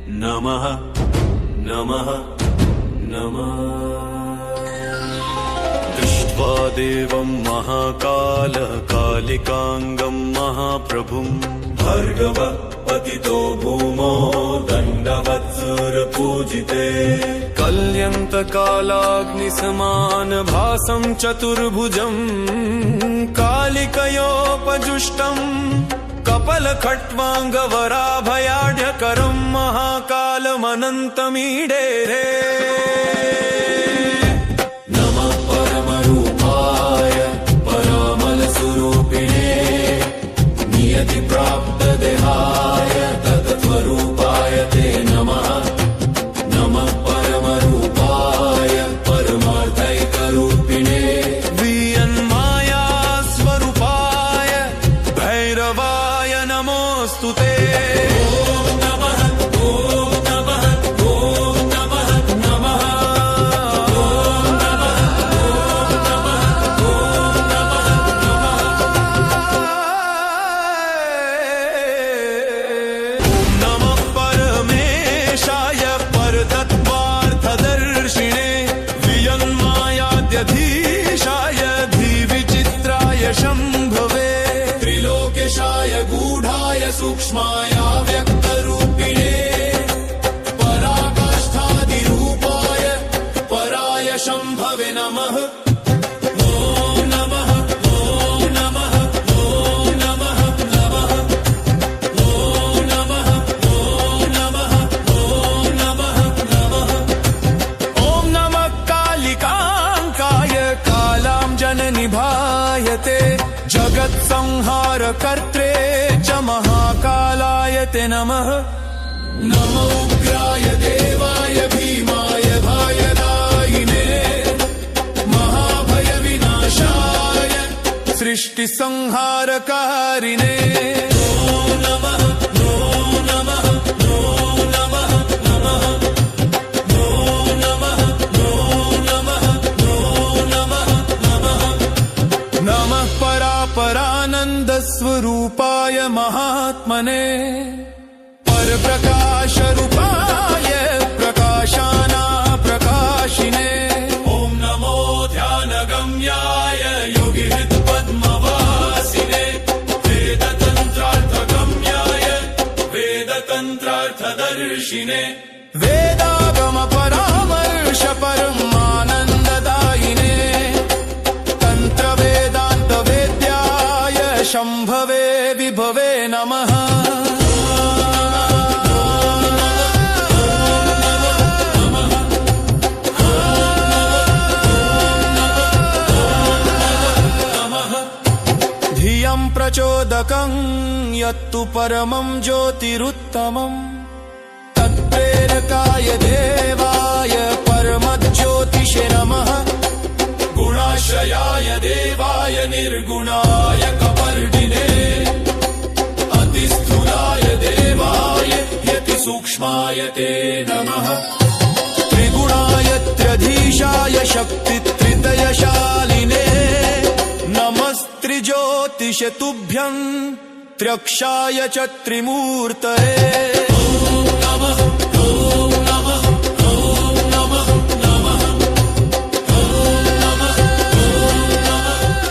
नमः नमः नमः। दृष्ट्वा देवं महाकालः कालिकांगं महाप्रभुं भार्गव पतितो भूमो दण्डवत्सुरपूजिते कल्यन्तकालाग्निसमान भासं चतुर्भुजं कालिकयोपजुष्टं कपलखट्वाङ्गवराभयाढ्यकरं महाकालमनन्तमीडे रे। नमः परमरूपाय परामलस्वरूपिणे नियतिप्राप्तदेहाय तत्त्वरूपाय ते नमः। नमः परमरूपाय परमार्थैकरूपिणे वियन्मायास्वरूपाय भैरवाय नमोऽस्तुते। धीशाय धीविचित्राय शम्भवे त्रिलोकेशाय गूढाय सूक्ष्माय व्यक्तरूपिणे पराकाष्ठादिरूपाय पराय शम्भवे नमः। निभायते जगत्संहारकर्त्रे च महाकालाय ते नमः। नमो उग्राय देवाय भीमाय भयदायिने महाभयविनाशाय सृष्टिसंहारकारिणे नमः। नमः परानन्दस्वरूपाय महात्मने परप्रकाशरूपाय प्रकाशाना प्रकाशिने ॐ नमो ध्यानगम्याय योगिहृत्पद्मवासिने वेदतन्त्रार्थगम्याय वेदतन्त्रार्थदर्शिने वेदागमपरामर्श परमानन्ददायिने तन्त्रवेदान्तवेद्याय शम्भवे विभवे नमः। धियं प्रचोदकं यत्तु परमं ज्योतिरुत्तमं तत्प्रेरकाय देवाय परमज्योतिषे नमः। गुणाश्रयाय देवाय निर्गुणाय कपर्दिने अतिस्थूलाय देवाय यतिसूक्ष्माय ते नमः। त्रिगुणाय त्र्यधीशाय शक्तित्रितयशालिने नमस्त्रिज्योतिषे तुभ्यं त्र्यक्षाय च त्रिमूर्तये नमः।